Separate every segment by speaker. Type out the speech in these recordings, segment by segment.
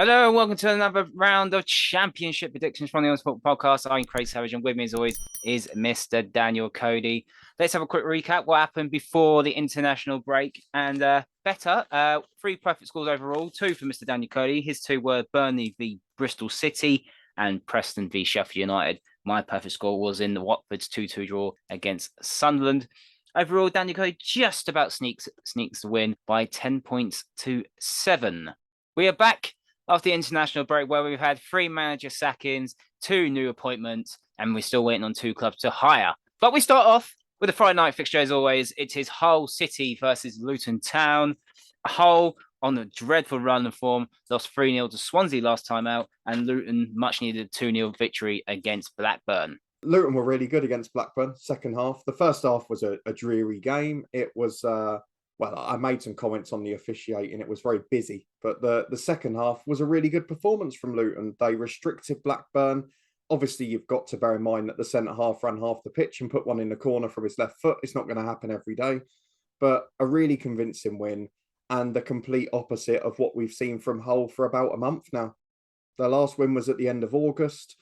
Speaker 1: Hello and welcome to another round of Championship predictions from the Honest Football Podcast. I'm Craig Savage and with me as always is Mr. Daniel Cody. Let's have a quick recap what happened before the international break. And three perfect scores overall, two for Mr. Daniel Cody. His two were Burnley v Bristol City and Preston v Sheffield United. My perfect score was in the Watford's 2-2 draw against Sunderland. Overall, Daniel Cody just about sneaks the win by 10 points to 7. We are back after the international break, where we've had 3 manager sackings, 2 new appointments, and we're still waiting on 2 clubs to hire. But we start off with the Friday night fixture as always. It is Hull City versus Luton Town. Hull on a dreadful run of form, lost 3-0 to Swansea last time out, and Luton much needed 2-0 victory against Blackburn.
Speaker 2: Luton were really good against Blackburn, second half. The first half was a dreary game. It was, I made some comments on the officiating. It was very busy. But the second half was a really good performance from Luton. They restricted Blackburn. Obviously, you've got to bear in mind that the centre-half ran half the pitch and put one in the corner from his left foot. It's not going to happen every day. But a really convincing win and the complete opposite of what we've seen from Hull for about a month now. Their last win was at the end of August.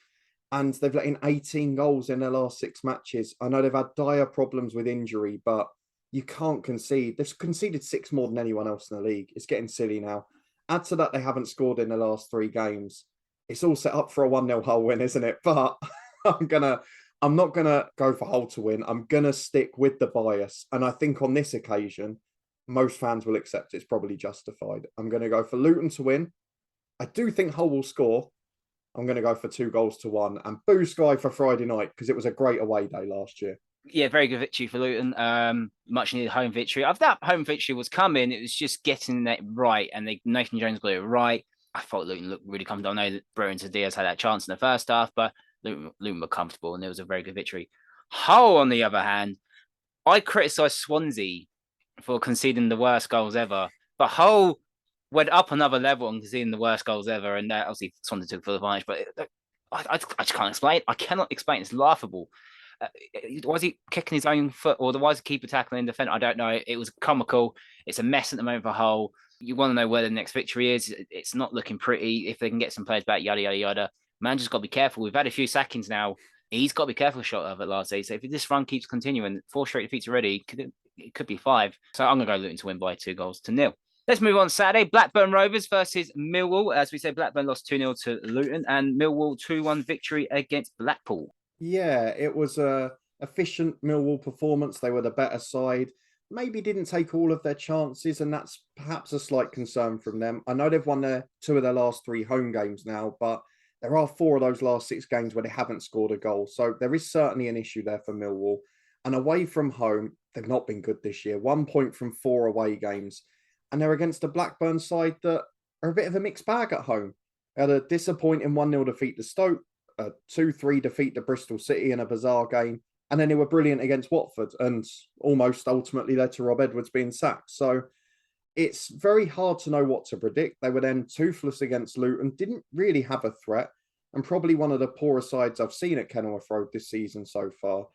Speaker 2: And they've let in 18 goals in their last 6 matches. I know they've had dire problems with injury, but you can't concede. They've conceded 6 more than anyone else in the league. It's getting silly now. Add to that, they haven't scored in the last 3 games. It's all set up for a 1-0 Hull win, isn't it? But I'm not gonna go for Hull to win. I'm gonna stick with the bias. And I think on this occasion, most fans will accept it's probably justified. I'm gonna go for Luton to win. I do think Hull will score. I'm going to go for 2-1 and boo Sky for Friday night because it was a great away day last year.
Speaker 1: Yeah, very good victory for Luton. Much needed home victory. After that home victory was coming, it was just getting that right, and Nathan Jones got it right. I thought Luton looked really comfortable. I know that Bruins and Diaz had that chance in the first half, but Luton were comfortable, and it was a very good victory. Hull, on the other hand, I criticised Swansea for conceding the worst goals ever, but Hull went up another level and conceding the worst goals ever, and obviously Swansea took full advantage. But I just can't explain it. I cannot explain it. It's laughable. Was he kicking his own foot, or why is the keeper tackling in defence? I don't know. It was comical. It's a mess at the moment for Hull. You want to know where the next victory is. It's not looking pretty. If they can get some players back, yada, yada, yada. Manager's got to be careful. We've had a few sackings now. He's got to be careful shot of it last day. So if this run keeps continuing, 4 straight defeats already, it could be 5. So I'm going to go Luton to win by 2-0. Let's move on to Saturday. Blackburn Rovers versus Millwall. As we said, Blackburn lost 2-0 to Luton and Millwall 2-1 victory against Blackpool.
Speaker 2: Yeah, it was a efficient Millwall performance. They were the better side. Maybe didn't take all of their chances, and that's perhaps a slight concern from them. I know they've won 2 of their last 3 home games now, but there are 4 of those last 6 games where they haven't scored a goal. So there is certainly an issue there for Millwall. And away from home, they've not been good this year. 1 point from 4 away games. And they're against a Blackburn side that are a bit of a mixed bag at home. They had a disappointing 1-0 defeat to Stoke, a 2-3 defeat to Bristol City in a bizarre game, and then they were brilliant against Watford and almost ultimately led to Rob Edwards being sacked. So it's very hard to know what to predict. They were then toothless against Luton, didn't really have a threat, and probably one of the poorer sides I've seen at Kenilworth Road this season so far.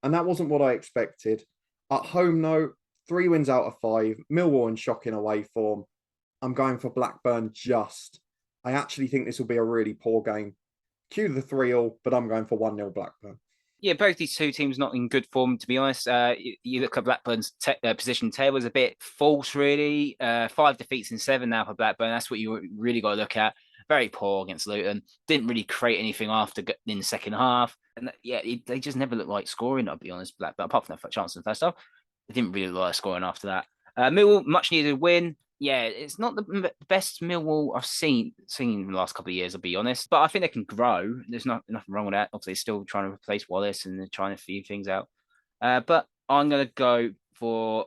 Speaker 2: And that wasn't what I expected. At home, though, 3 wins out of 5. Millwall in shocking away form. I'm going for Blackburn just. I actually think this will be a really poor game. Cue the 3-0, but I'm going for 1-0 Blackburn.
Speaker 1: Yeah, both these 2 teams not in good form, to be honest. You look at Blackburn's position table is a bit false, really. 5 defeats in 7 now for Blackburn. That's what you really got to look at. Very poor against Luton. Didn't really create anything in the second half. And they just never looked like scoring, I'll be honest, Blackburn, apart from their chance in the first half. They didn't really look like scoring after that. Millwall, much needed win. Yeah, it's not the best Millwall I've seen in the last couple of years, I'll be honest. But I think they can grow. There's nothing wrong with that. Obviously, still trying to replace Wallace and they're trying to figure things out. But I'm going to go for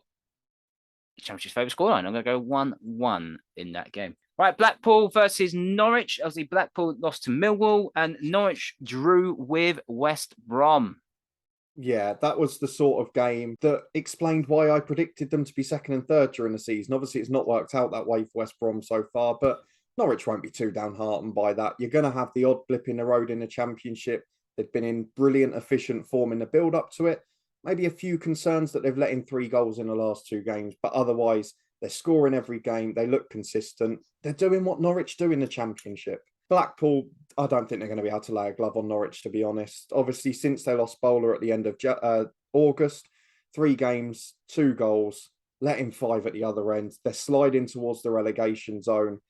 Speaker 1: Championship's favourite scoreline. I'm going to go 1-1 in that game. Right, Blackpool versus Norwich. Obviously, Blackpool lost to Millwall and Norwich drew with West Brom.
Speaker 2: Yeah, that was the sort of game that explained why I predicted them to be 2nd and 3rd during the season. Obviously, it's not worked out that way for West Brom so far, but Norwich won't be too downhearted by that. You're going to have the odd blip in the road in the Championship. They've been in brilliant, efficient form in the build-up to it. Maybe a few concerns that they've let in 3 goals in the last 2 games, but otherwise, They're scoring every game. They look consistent. They're doing what Norwich do in the Championship. Blackpool, I don't think they're going to be able to lay a glove on Norwich, to be honest. Obviously, since they lost Bowler at the end of August, 3 games, 2 goals, letting 5 at the other end. They're sliding towards the relegation zone,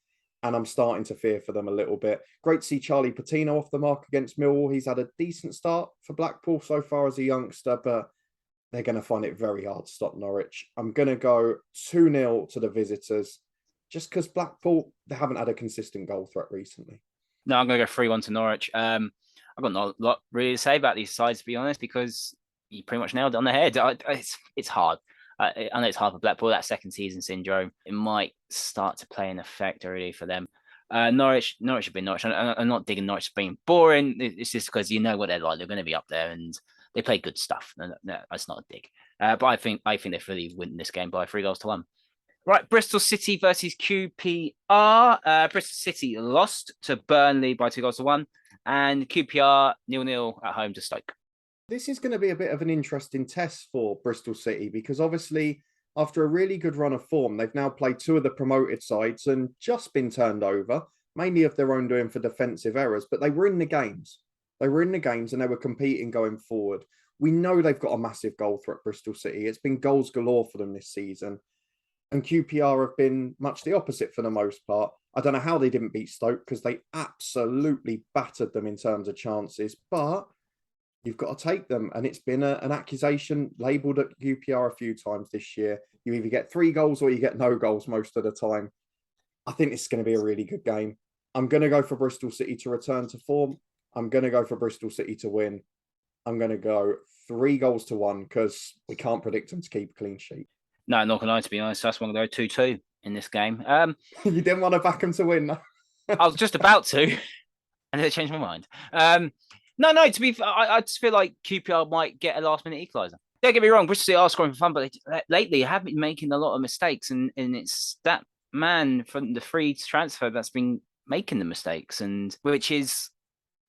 Speaker 2: and I'm starting to fear for them a little bit. Great to see Charlie Patino off the mark against Millwall. He's had a decent start for Blackpool so far as a youngster, but they're going to find it very hard to stop Norwich. I'm going to go 2-0 to the visitors, just because Blackpool, they haven't had a consistent goal threat recently.
Speaker 1: No, I'm going to go 3-1 to Norwich. I've got not a lot really to say about these sides, to be honest, because you pretty much nailed it on the head. It's hard. I know it's hard for Blackpool, that second season syndrome. It might start to play an effect already for them. Norwich have been Norwich. I'm not digging Norwich being boring. It's just because you know what they're like. They're going to be up there and they play good stuff. No, that's not a dig. But I think they fully win this game by 3-1. Right, Bristol City versus QPR. Bristol City lost to Burnley by 2-1, and QPR 0-0 at home to Stoke.
Speaker 2: This is going to be a bit of an interesting test for Bristol City because obviously after a really good run of form, they've now played 2 of the promoted sides and just been turned over, mainly of their own doing for defensive errors, but they were in the games. They were in the games and they were competing going forward. We know they've got a massive goal threat, Bristol City. It's been goals galore for them this season. And QPR have been much the opposite for the most part. I don't know how they didn't beat Stoke because they absolutely battered them in terms of chances, but you've got to take them. And it's been an accusation labelled at QPR a few times this year. You either get 3 goals or you get no goals most of the time. I think it's going to be a really good game. I'm going to go for Bristol City to return to form. I'm going to go for Bristol City to win. I'm going to go 3-1 because we can't predict them to keep a clean sheet.
Speaker 1: No, not going to lie, to be honest. That's one going to go 2-2 in this game.
Speaker 2: You didn't want to back them to win, no?
Speaker 1: I was just about to, and then I changed my mind. No, to be fair, I just feel like QPR might get a last-minute equaliser. Don't get me wrong, Bristol City are scoring for fun, but lately have been making a lot of mistakes, and it's that man from the free transfer that's been making the mistakes, and which is,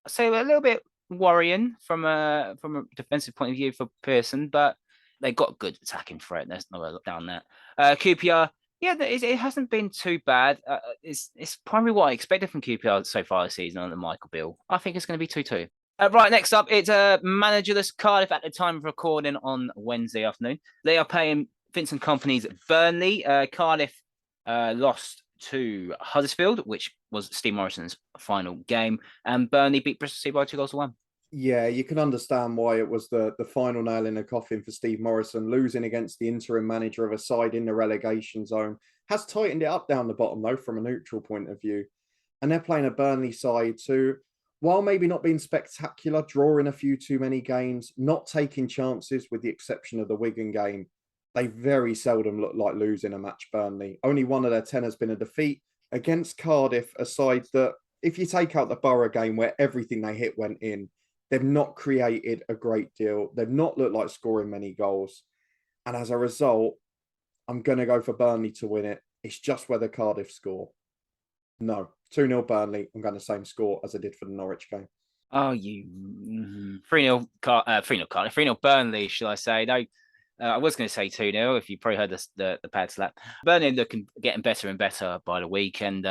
Speaker 1: I'd say, a little bit worrying from a defensive point of view for Pearson, but they got good attacking threat. There's no way down that. QPR, yeah, it hasn't been too bad. It's probably what I expected from QPR so far this season under Michael Beale. I think it's going to be 2-2. Right, next up, it's managerless Cardiff at the time of recording on Wednesday afternoon. They are playing Vincent Kompany's Burnley. Cardiff lost to Huddersfield, which was Steve Morrison's final game, and Burnley beat Bristol City by 2-1.
Speaker 2: Yeah, you can understand why it was the final nail in the coffin for Steve Morrison. Losing against the interim manager of a side in the relegation zone has tightened it up down the bottom, though, from a neutral point of view. And they're playing a Burnley side too, while maybe not being spectacular, drawing a few too many games, not taking chances with the exception of the Wigan game. They very seldom look like losing a match, Burnley. Only 1 of their 10 has been a defeat against Cardiff, a side that, if you take out the Borough game where everything they hit went in, they've not created a great deal. They've not looked like scoring many goals. And as a result, I'm going to go for Burnley to win it. It's just whether Cardiff score. No, 2-0 Burnley. I'm going the same score as I did for the Norwich game.
Speaker 1: Oh, you 3-0 Cardiff, 3-0 Burnley, shall I say? No, I was going to say 2-0 if you probably heard the pad slap. Burnley getting better and better by the week, and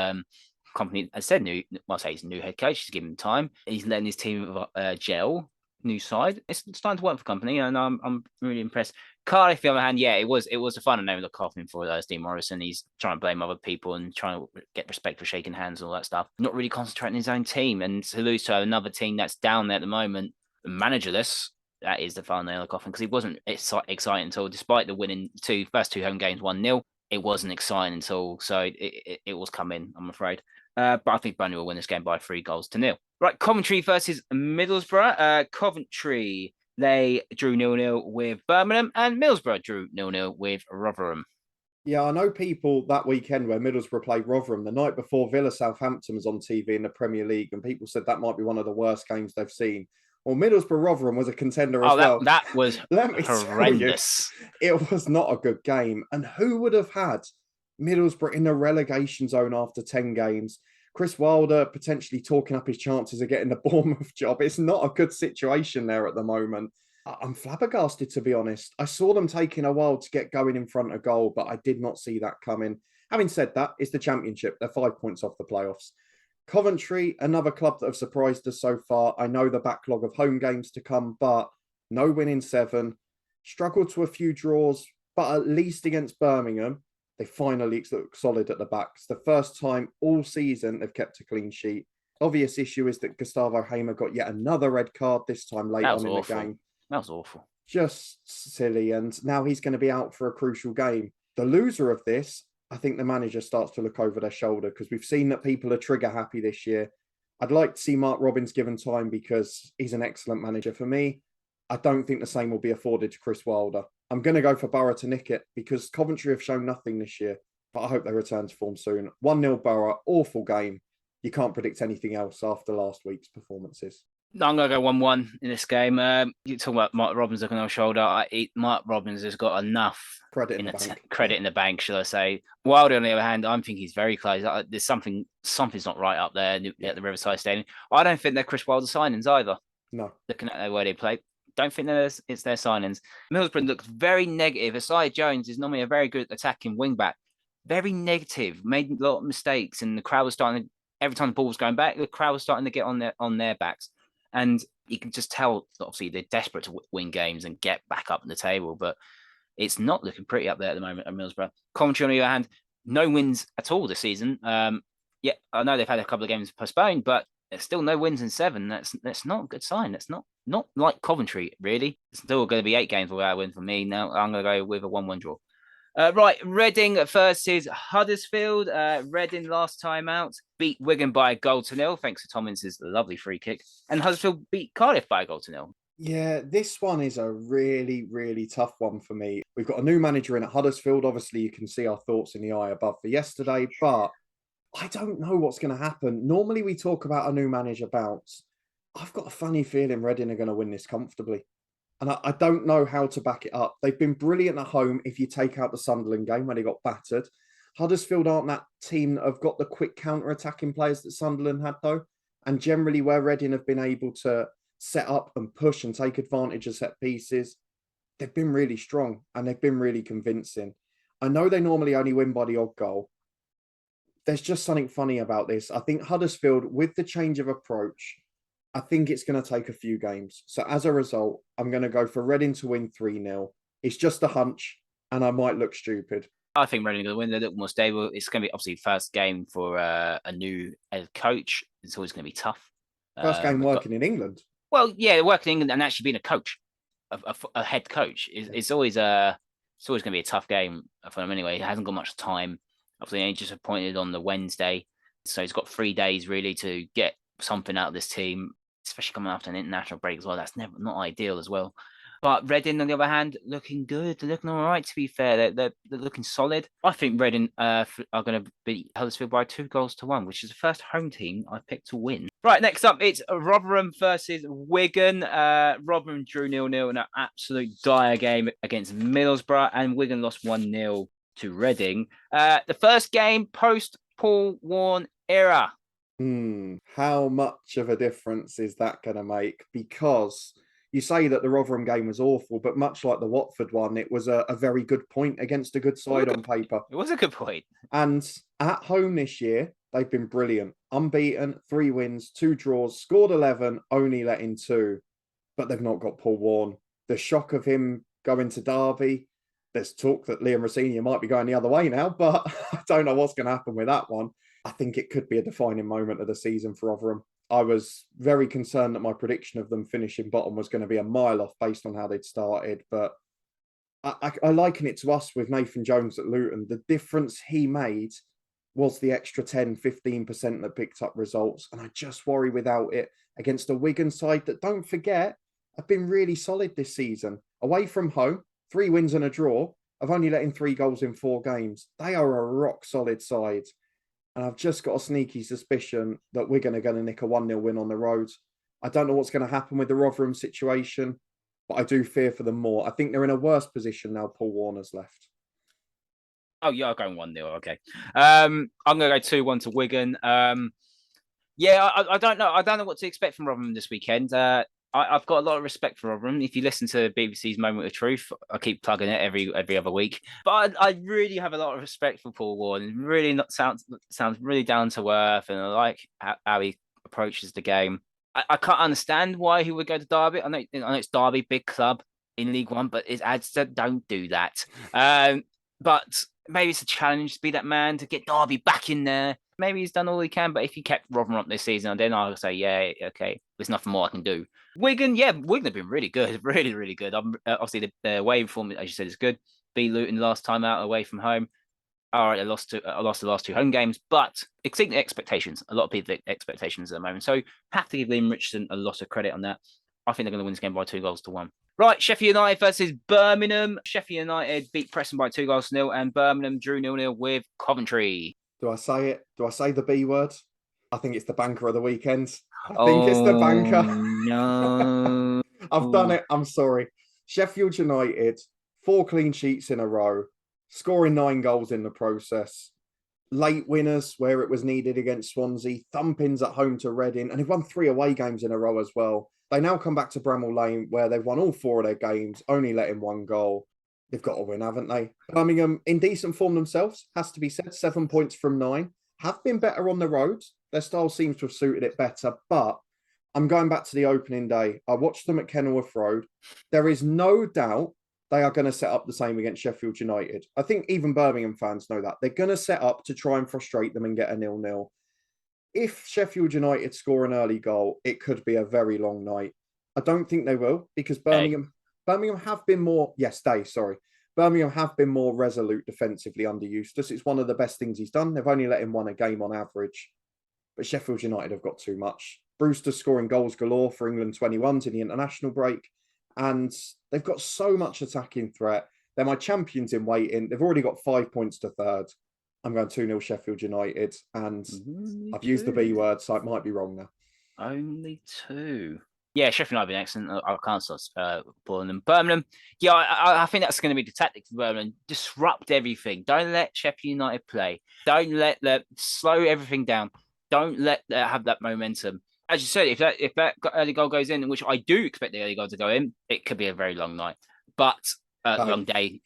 Speaker 1: Kompany, as I said, he's a new head coach. He's given him time. He's letting his team gel. New side. It's starting to work for Kompany, and I'm really impressed. Cardiff, on the other hand, yeah, it was a fun name to look off him for Steve Morrison. He's trying to blame other people and trying to get respect for shaking hands and all that stuff. Not really concentrating on his own team, and to lose to another team that's down there at the moment, managerless. That is the final nail in the coffin because he wasn't exciting until, despite the winning first two home games 1-0, it wasn't exciting until. So it was coming, I'm afraid. But I think Burnley will win this game by 3-0. Right, Coventry versus Middlesbrough. Coventry, they drew 0-0 with Birmingham, and Middlesbrough drew 0-0 with Rotherham.
Speaker 2: Yeah, I know people that weekend where Middlesbrough played Rotherham, the night before Villa Southampton was on TV in the Premier League, and people said that might be one of the worst games they've seen. Well, Middlesbrough Rotherham was a contender as well.
Speaker 1: That was horrendous.
Speaker 2: It was not a good game. And who would have had Middlesbrough in the relegation zone after 10 games? Chris Wilder potentially talking up his chances of getting the Bournemouth job. It's not a good situation there at the moment. I'm flabbergasted, to be honest. I saw them taking a while to get going in front of goal, but I did not see that coming. Having said that, it's the Championship. They're 5 points off the playoffs. Coventry, another club that have surprised us so far. I know the backlog of home games to come, but no win in 7. Struggled to a few draws, but at least against Birmingham, they finally look solid at the back. It's the first time all season they've kept a clean sheet. Obvious issue is that Gustavo Hamer got yet another red card, this time late on in the game.
Speaker 1: That was awful.
Speaker 2: Just silly. And now he's going to be out for a crucial game. The loser of this, I think the manager starts to look over their shoulder, because we've seen that people are trigger happy this year. I'd like to see Mark Robins given time because he's an excellent manager. For me, I don't think the same will be afforded to Chris Wilder. I'm going to go for Borough to nick it because Coventry have shown nothing this year, but I hope they return to form soon. 1-0 Borough, awful game. You can't predict anything else after last week's performances.
Speaker 1: I'm going to go 1-1 in this game. You talk about Mark Robins looking on the shoulder. Mark Robins has got enough
Speaker 2: credit in
Speaker 1: the bank, shall I say. Wilder, on the other hand, I'm thinking he's very close. There's something's not right up there at the Riverside Stadium. I don't think they're Chris Wilder signings either.
Speaker 2: No.
Speaker 1: Looking at the way they play, don't think it's their signings. Middlesbrough looks very negative. Aside Jones is normally a very good attacking wing-back. Very negative, made a lot of mistakes, and the crowd was starting to, every time the ball was going back, the crowd was starting to get on their backs. And you can just tell, obviously, they're desperate to win games and get back up in the table, but it's not looking pretty up there at the moment at Middlesbrough. Coventry, on the other hand, no wins at all this season. Yeah, I know they've had a couple of games postponed, but there's still no wins in 7. That's not a good sign. That's not like Coventry, really. It's still going to be 8 games without a win for me. Now I'm going to go with a 1-1 draw. Right, Reading versus Huddersfield. Reading last time out beat Wigan by 1-0, thanks to Tomlinson's lovely free kick. And Huddersfield beat Cardiff by 1-0.
Speaker 2: Yeah, this one is a really, really tough one for me. We've got a new manager in at Huddersfield. Obviously, you can see our thoughts in the eye above for yesterday, but I don't know what's going to happen. Normally, we talk about a new manager bounce. I've got a funny feeling Reading are going to win this comfortably. And I don't know how to back it up. They've been brilliant at home if you take out the Sunderland game when they got battered. Huddersfield aren't that team that have got the quick counter-attacking players that Sunderland had, though. And generally where Reading have been able to set up and push and take advantage of set pieces, they've been really strong and they've been really convincing. I know they normally only win by the odd goal. There's just something funny about this. I think Huddersfield, with the change of approach, I think it's going to take a few games. So as a result, I'm going to go for Reading to win 3-0. It's just a hunch, and I might look stupid.
Speaker 1: I think Reading are going to win. They're a little more stable. It's going to be obviously first game for a new head coach. It's always going to be tough.
Speaker 2: First game working in England.
Speaker 1: Well, yeah, working in England and actually being a coach, a head coach. It's always going to be a tough game for him anyway. He hasn't got much time. Obviously, he just appointed on the Wednesday, so he's got 3 days really to get something out of this team, especially coming after an international break as well. That's not ideal as well. But Reading, on the other hand, looking good. They're looking all right, to be fair. They're looking solid. I think Reading are going to beat Huddersfield by 2-1, which is the first home team I picked to win. Right, next up, it's Rotherham versus Wigan. Rotherham drew 0-0 in an absolute dire game against Middlesbrough, and Wigan lost 1-0 to Reading. The first game post-Paul Warne era.
Speaker 2: How much of a difference is that going to make? Because you say that the Rotherham game was awful, but much like the Watford one, it was a very good point against a good side on paper.
Speaker 1: It was a good point.
Speaker 2: And at home this year, they've been brilliant. Unbeaten, 3 wins, 2 draws, scored 11, only let in 2. But they've not got Paul Warne. The shock of him going to Derby, there's talk that Liam Rosenior might be going the other way now, but I don't know what's going to happen with that one. I think it could be a defining moment of the season for Rotherham. I was very concerned that my prediction of them finishing bottom was going to be a mile off based on how they'd started. But I liken it to us with Nathan Jones at Luton. The difference he made was the extra 10, 15% that picked up results. And I just worry without it against a Wigan side that, don't forget, have been really solid this season. Away from home, 3 wins and a draw. I've only let in 3 goals in 4 games. They are a rock solid side. And I've just got a sneaky suspicion that Wigan are going to nick a 1-0 win on the road. I don't know what's going to happen with the Rotherham situation, but I do fear for them more. I think they're in a worse position now Paul Warner's left.
Speaker 1: Oh, yeah, I'm going 1-0. Okay. I'm going to go 2-1 to Wigan. Yeah, I don't know. I don't know what to expect from Rotherham this weekend. I've got a lot of respect for Rotherham. If you listen to BBC's Moment of Truth, I keep plugging it every other week. But I really have a lot of respect for Paul Ward. And really not sounds really down to earth, and I like how he approaches the game. I can't understand why he would go to Derby. I know it's Derby, big club in League One, but his ads said don't do that. But maybe it's a challenge to be that man to get Derby back in there. Maybe he's done all he can, but if he kept Rotherham up this season, then I'll say, yeah, okay, there's nothing more I can do. Wigan have been really good, really, really good. Obviously, the away performance, as you said, is good. Beat Luton last time out away from home. All right, I lost the last 2 home games, but exceeding expectations. A lot of people expectations at the moment. So have to give Liam Richardson a lot of credit on that. I think they're going to win this game by 2-1. Right, Sheffield United versus Birmingham. Sheffield United beat Preston by 2-0, and Birmingham drew 0-0 with Coventry.
Speaker 2: Do I say it? Do I say the B word? I think it's the banker of the weekend. I think it's the banker.
Speaker 1: No.
Speaker 2: I've done it. I'm sorry. Sheffield United, 4 clean sheets in a row, scoring 9 goals in the process. Late winners where it was needed against Swansea, thumpings at home to Reading, and they've won 3 away games in a row as well. They now come back to Bramall Lane where they've won all 4 of their games, only letting 1 goal. They've got to win, haven't they? Birmingham, in decent form themselves, has to be said. 7 points from 9. Have been better on the road. Their style seems to have suited it better. But I'm going back to the opening day. I watched them at Kenilworth Road. There is no doubt they are going to set up the same against Sheffield United. I think even Birmingham fans know that. They're going to set up to try and frustrate them and get a 0-0. If Sheffield United score an early goal, it could be a very long night. I don't think they will because Birmingham have been more... Birmingham have been more resolute defensively under Eustace. It's one of the best things he's done. They've only let him win a game on average. But Sheffield United have got too much. Brewster's scoring goals galore for England 21s in the international break. And they've got so much attacking threat. They're my champions in waiting. They've already got 5 points to third. I'm going 2-0 Sheffield United. And I've used the B word, so it might be wrong now.
Speaker 1: Only 2. Yeah, Sheffield United have been excellent. I can't stop pulling them. Birmingham, yeah, I think that's going to be the tactic for Birmingham. Disrupt everything. Don't let Sheffield United play. Don't let slow everything down. Don't let have that momentum. As you said, if that early goal goes in, which I do expect the early goal to go in, it could be a very long night. But long day.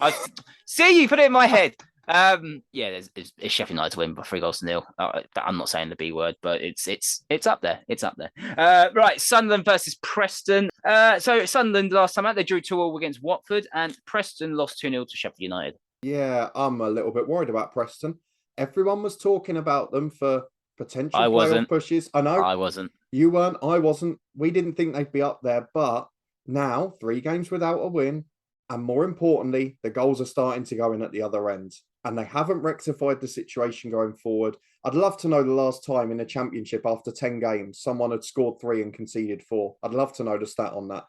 Speaker 1: See, you put it in my head. It's Sheffield United to win by 3-0. I'm not saying the B word, but it's up there. It's up there. Right, Sunderland versus Preston. So Sunderland last time out they drew 2-2 against Watford, and Preston lost 2-0 to Sheffield United.
Speaker 2: Yeah, I'm a little bit worried about Preston. Everyone was talking about them for potential
Speaker 1: playoff
Speaker 2: pushes. I know
Speaker 1: I wasn't.
Speaker 2: You weren't. I wasn't. We didn't think they'd be up there, but now 3 games without a win, and more importantly, the goals are starting to go in at the other end. And they haven't rectified the situation going forward. I'd love to know the last time in the Championship after 10 games, someone had scored 3 and conceded 4. I'd love to know the stat on that.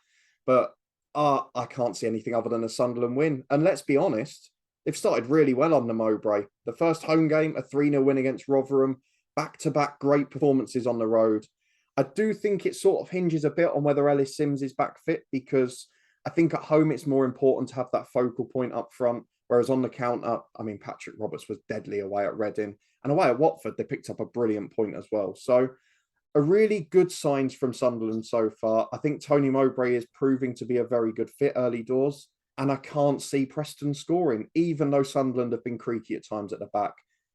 Speaker 2: But I can't see anything other than a Sunderland win. And let's be honest, they've started really well on the Mowbray. The first home game, a 3-0 win against Rotherham, back-to-back great performances on the road. I do think it sort of hinges a bit on whether Ellis Sims is back fit, because I think at home it's more important to have that focal point up front. Whereas on the counter, I mean, Patrick Roberts was deadly away at Reading. And away at Watford, they picked up a brilliant point as well. So a really good signs from Sunderland so far. I think Tony Mowbray is proving to be a very good fit early doors. And I can't see Preston scoring, even though Sunderland have been creaky at times at the back.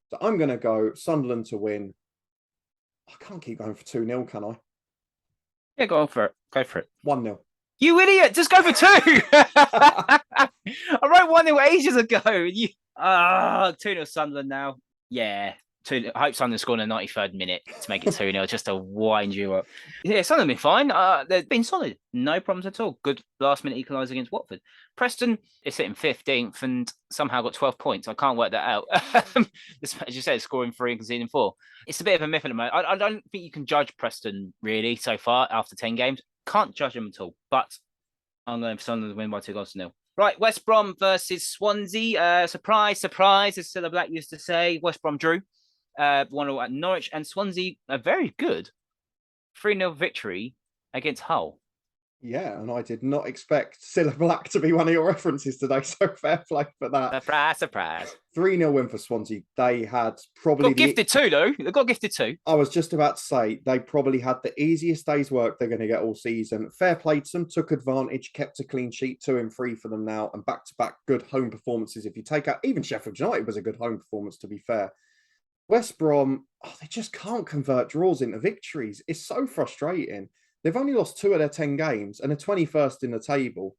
Speaker 2: So I'm going to go Sunderland to win. I can't keep going for 2-0, can I?
Speaker 1: Yeah, go for it. Go for it.
Speaker 2: 1-0.
Speaker 1: You idiot! Just go for 2. I wrote 1-0 ages ago. 2-0 Sunderland now. Yeah. I hope Sunderland scored in the 93rd minute to make it 2-0, just to wind you up. Yeah, Sunderland been fine. They've been solid. No problems at all. Good last-minute equaliser against Watford. Preston is sitting 15th and somehow got 12 points. I can't work that out. As you said, scoring 3 and conceding 4. It's a bit of a myth at the moment. I don't think you can judge Preston, really, so far, after 10 games. Can't judge them at all. But I'm going for Sunderland to win by 2-0. Right, West Brom versus Swansea. Surprise, surprise, as Cilla Black used to say. West Brom drew. 1-0 at Norwich, and Swansea a very good 3-0 victory against Hull.
Speaker 2: Yeah, and I did not expect Cilla Black to be one of your references today, so fair play for that.
Speaker 1: Surprise, surprise.
Speaker 2: 3-0 win for Swansea. They had probably
Speaker 1: Got gifted too, though. They got gifted too.
Speaker 2: I was just about to say, they probably had the easiest day's work they're going to get all season. Fair play to them, took advantage, kept a clean sheet, 2-3 for them now, and back-to-back good home performances. If you take out, even Sheffield United was a good home performance, to be fair. West Brom, they just can't convert draws into victories. It's so frustrating. They've only lost 2 of their 10 games and are 21st in the table.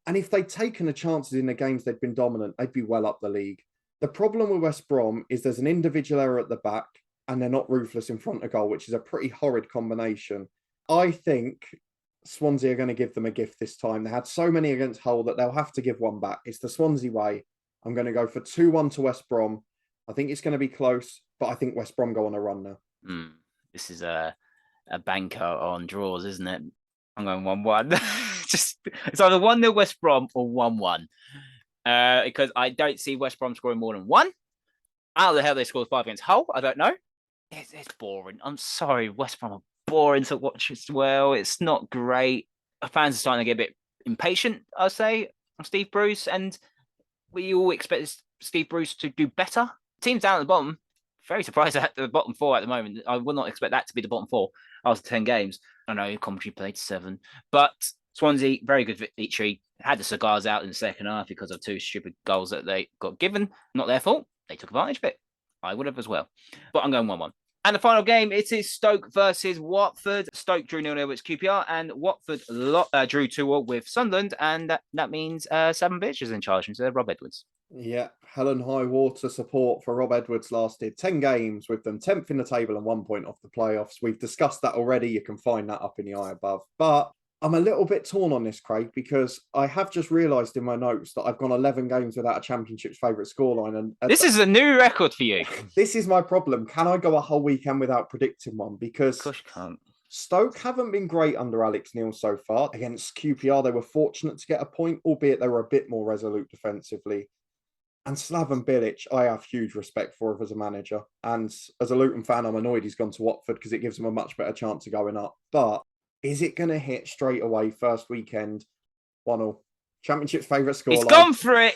Speaker 2: And if they'd taken the chances in the games they'd been dominant, they'd be well up the league. The problem with West Brom is there's an individual error at the back and they're not ruthless in front of goal, which is a pretty horrid combination. I think Swansea are going to give them a gift this time. They had so many against Hull that they'll have to give one back. It's the Swansea way. I'm going to go for 2-1 to West Brom. I think it's going to be close, but I think West Brom go on a run now.
Speaker 1: This is a banker on draws, isn't it? I'm going 1-1. It's either 1-0 West Brom or 1-1. Because I don't see West Brom scoring more than 1. How the hell they scored 5 against Hull? I don't know. It's boring. I'm sorry, West Brom are boring to watch as well. It's not great. Fans are starting to get a bit impatient, I'll say, on Steve Bruce, and we all expect Steve Bruce to do better. Teams down at the bottom, very surprised at the bottom 4 at the moment. I would not expect that to be the bottom 4 after 10 games. I know Coventry played 7, but Swansea, very good victory. Had the cigars out in the second half because of 2 stupid goals that they got given. Not their fault. They took advantage of it. I would have as well. But I'm going 1-1. And the final game, it is Stoke versus Watford. Stoke drew 0-0 with QPR, and Watford drew 2-0 with Sunderland, and that means Seven Bitches in charge instead of Rob Edwards.
Speaker 2: Yeah, hell and high water support for Rob Edwards lasted 10 games with them 10th in the table and 1 point off the playoffs. We've discussed that already. You can find that up in the eye above. But I'm a little bit torn on this, Craig, because I have just realised in my notes that I've gone 11 games without a Championship's favourite scoreline. And
Speaker 1: this is a new record for you.
Speaker 2: This is my problem. Can I go a whole weekend without predicting one? Because
Speaker 1: of course you can't.
Speaker 2: Stoke haven't been great under Alex Neil so far. Against QPR, they were fortunate to get a point, albeit they were a bit more resolute defensively. And Slaven Bilic, I have huge respect for as a manager. And as a Luton fan, I'm annoyed he's gone to Watford because it gives him a much better chance of going up. But is it going to hit straight away first weekend? 1-0. Championship's favourite score.
Speaker 1: He's gone for it.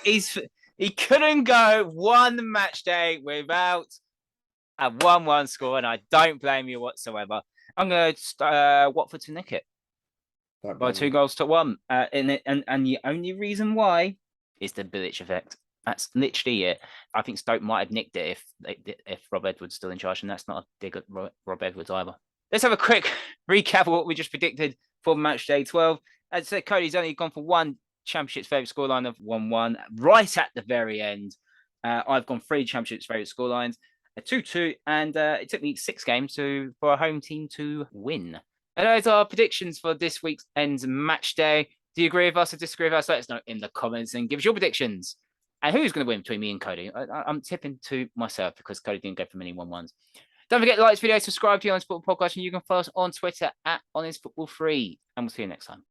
Speaker 1: He couldn't go one match day without a 1-1 score, and I don't blame you whatsoever. I'm going to Watford to nick it by 2-1. And the only reason why is the Bilic effect. That's literally it. I think Stoke might have nicked it if Rob Edwards is still in charge, and that's not a dig at Rob Edwards either. Let's have a quick recap of what we just predicted for match day 12. As I said, Cody's only gone for 1 Championship's favourite scoreline of 1-1 right at the very end. I've gone 3 Championship's favourite scorelines, a 2-2, and it took me 6 games for a home team to win. And those are predictions for this week's ends match day. Do you agree with us or disagree with us? Let us know in the comments and give us your predictions. And who's going to win between me and Cody? I'm tipping to myself because Cody didn't go for many 1-1s. Don't forget to like this video, subscribe to the Honest Football Podcast, and you can follow us on Twitter at HonestFootball3. And we'll see you next time.